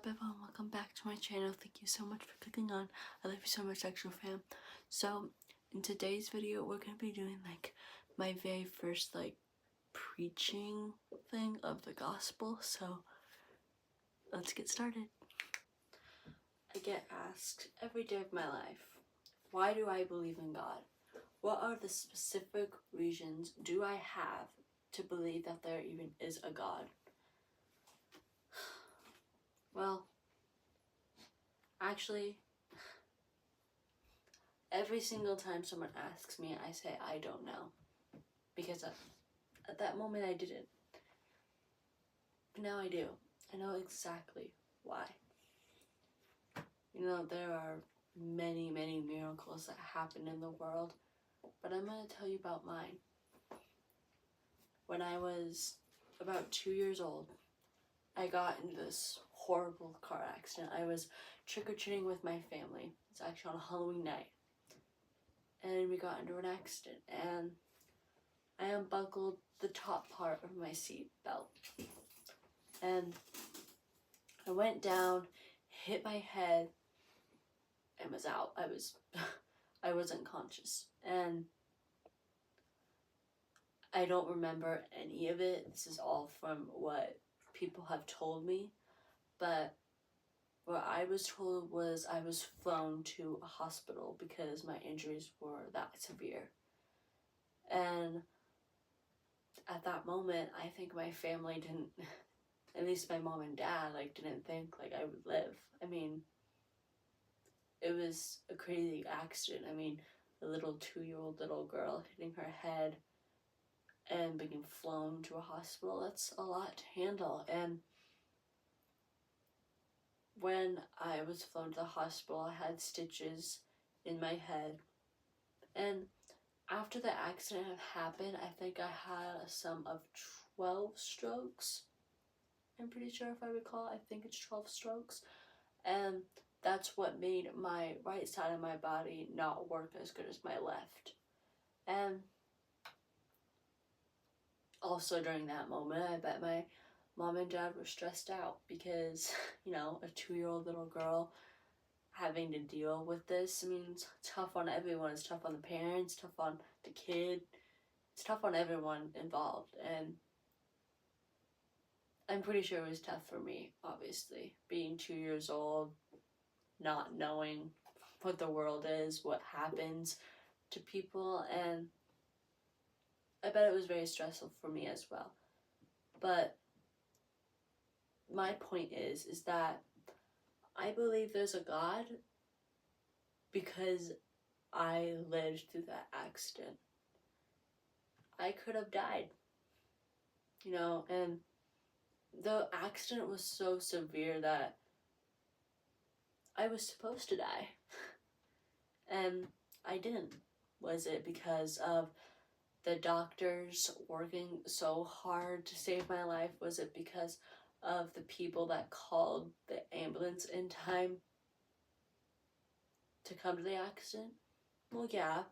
up everyone, welcome back to my channel. Thank you so much for clicking on. I love you so much, extra fam. So in today's video we're gonna be doing like my very first like preaching thing of the gospel. So let's get started. I get asked every day of my life, why do I believe in God? What are the specific reasons do I have to believe that there even is a God? Well, actually, every single time someone asks me, I say I don't know. Because at that moment I didn't. But now I do. I know exactly why. You know, there are many, many miracles that happen in the world, but I'm going to tell you about mine. When I was about 2 years old, I got into this horrible car accident. I was trick-or-treating with my family. It's actually on a Halloween night. And we got into an accident, and I unbuckled the top part of my seat belt. And I went down, hit my head, and was out. I was unconscious. And I don't remember any of it. This is all from what people have told me. But what I was told was I was flown to a hospital because my injuries were that severe. And at that moment, I think my family didn't, at least my mom and dad, like, didn't think, like, I would live. I mean, it was a crazy accident. I mean, a little 2-year-old little girl hitting her head and being flown to a hospital, that's a lot to handle. And when I was flown to the hospital, I had stitches in my head. And after the accident had happened, I think I had a sum of 12 strokes. I'm pretty sure, if I recall, I think it's 12 strokes. And that's what made my right side of my body not work as good as my left. And also during that moment, I bet my mom and dad were stressed out because, you know, a 2-year-old little girl having to deal with this. I mean, it's tough on everyone. It's tough on the parents, tough on the kid. It's tough on everyone involved. And I'm pretty sure it was tough for me, obviously. Being 2 years old, not knowing what the world is, what happens to people, and I bet it was very stressful for me as well. But my point is that I believe there's a God because I lived through that accident. I could have died, you know, and the accident was so severe that I was supposed to die. And I didn't. Was it because of the doctors working so hard to save my life? Was it because of the people that called the ambulance in time to come to the accident? Well, yeah,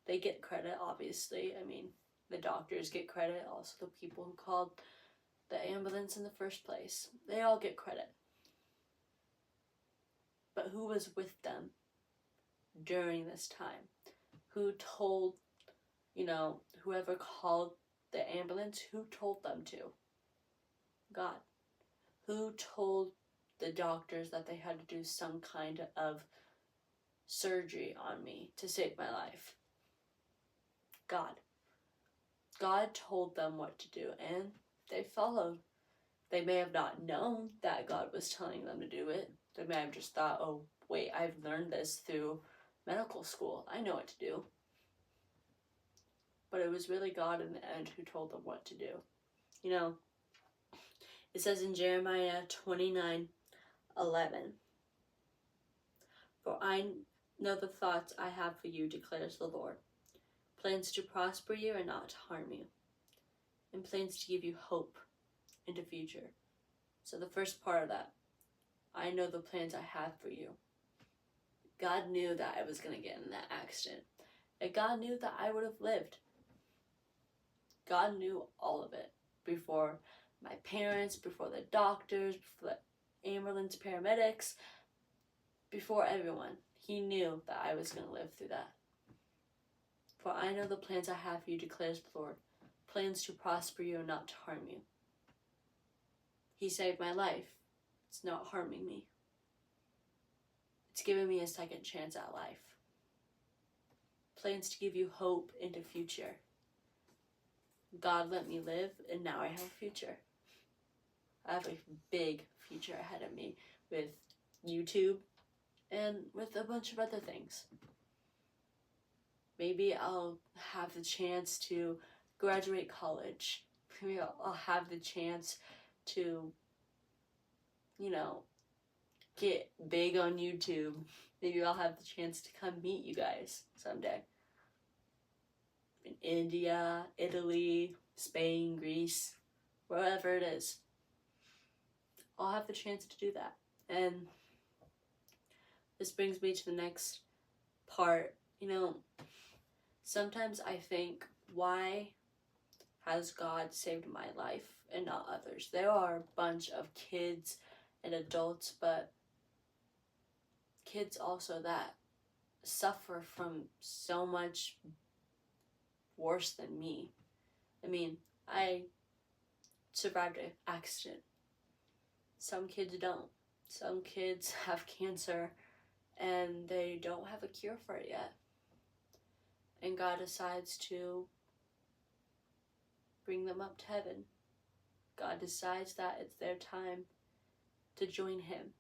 they get credit, obviously. I mean, the doctors get credit, also the people who called the ambulance in the first place. They all get credit. But who was with them during this time? Who told, you know, whoever called the ambulance, who told them to? God. Who told the doctors that they had to do some kind of surgery on me to save my life? God. God told them what to do, and they followed. They may have not known that God was telling them to do it. They may have just thought, oh, wait, I've learned this through medical school. I know what to do. But it was really God in the end who told them what to do. You know, it says in Jeremiah 29:11, "For I know the thoughts I have for you, declares the Lord, plans to prosper you and not to harm you, and plans to give you hope in the future." So the first part of that, I know the plans I have for you. God knew that I was going to get in that accident. And God knew that I would have lived. God knew all of it before my parents, before the doctors, before ambulance paramedics, before everyone. He knew that I was going to live through that. For I know the plans I have for you, declares the Lord, plans to prosper you and not to harm you. He saved my life. It's not harming me. It's giving me a second chance at life. Plans to give you hope into future. God let me live, and now I have a future. I have a big future ahead of me with YouTube and with a bunch of other things. Maybe I'll have the chance to graduate college. Maybe I'll have the chance to, get big on YouTube. Maybe I'll have the chance to come meet you guys someday. In India, Italy, Spain, Greece, wherever it is. I'll have the chance to do that. And this brings me to the next part. Sometimes I think, why has God saved my life and not others? There are a bunch of kids and adults, but kids also that suffer from so much worse than me. I survived an accident. Some kids don't. Some kids have cancer and they don't have a cure for it yet. And God decides to bring them up to heaven. God decides that it's their time to join Him.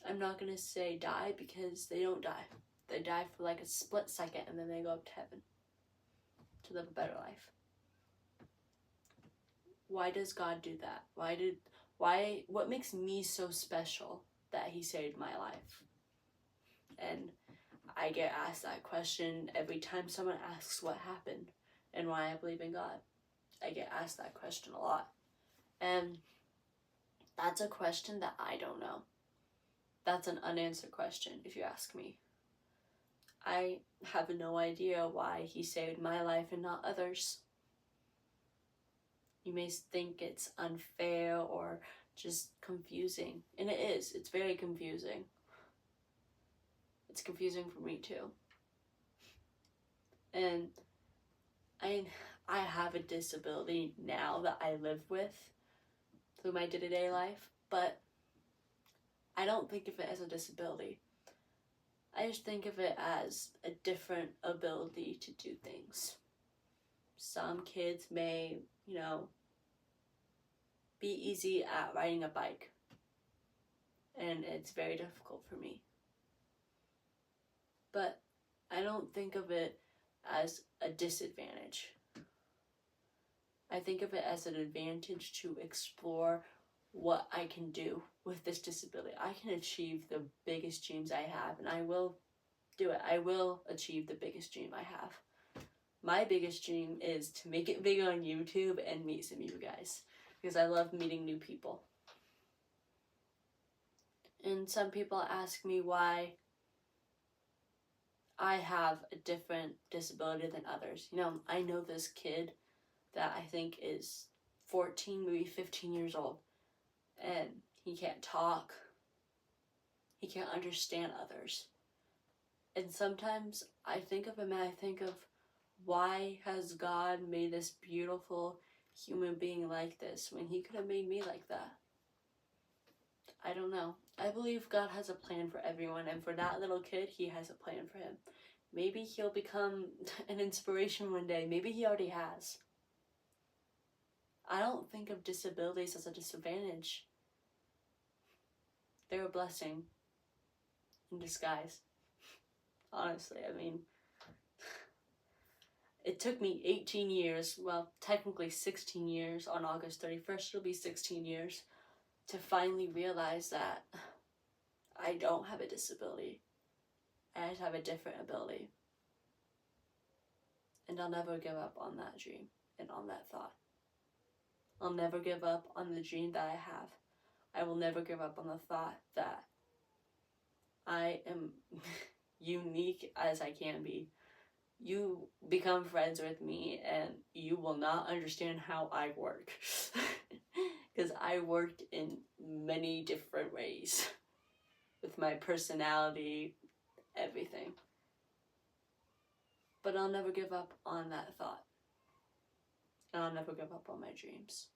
I'm not going to say die, because they don't die. They die for like a split second and then they go up to heaven to live a better life. Why does God do that? What makes me so special that He saved my life? And I get asked that question every time someone asks what happened and why I believe in God. I get asked that question a lot. And that's a question that I don't know. That's an unanswered question, if you ask me. I have no idea why He saved my life and not others. You may think it's unfair or just confusing. And it is. It's very confusing. It's confusing for me too. And I have a disability now that I live with through my day-to-day life, but I don't think of it as a disability. I just think of it as a different ability to do things. Some kids may, be easy at riding a bike, and it's very difficult for me. But I don't think of it as a disadvantage. I think of it as an advantage to explore what I can do with this disability. I can achieve the biggest dreams I have, and I will do it. I will achieve the biggest dream I have. My biggest dream is to make it big on YouTube and meet some of you guys, because I love meeting new people. And some people ask me why I have a different disability than others. I know this kid that I think is 14, maybe 15 years old, and he can't talk. He can't understand others. And sometimes I think of him and I think of, why has God made this beautiful human being like this when He could have made me like that? I don't know. I believe God has a plan for everyone, and for that little kid, He has a plan for him. Maybe he'll become an inspiration one day. Maybe he already has. I don't think of disabilities as a disadvantage. They're a blessing in disguise. Honestly, it took me 18 years, well, technically 16 years. On August 31st, it'll be 16 years, to finally realize that I don't have a disability. I just have a different ability. And I'll never give up on that dream and on that thought. I'll never give up on the dream that I have. I will never give up on the thought that I am unique as I can be. You become friends with me and you will not understand how I work. Because I worked in many different ways with my personality, everything. But I'll never give up on that thought. And I'll never give up on my dreams.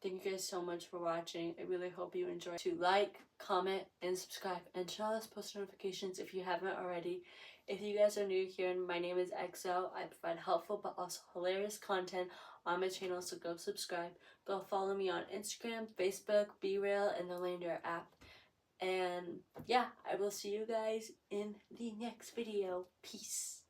Thank you guys so much for watching. I really hope you enjoyed. To like, comment, and subscribe, and turn on those post notifications if you haven't already. If you guys are new here, my name is EXO. I provide helpful but also hilarious content on my channel, so go subscribe. Go follow me on Instagram, Facebook, BeReal, and the LANDR app. And yeah, I will see you guys in the next video. Peace.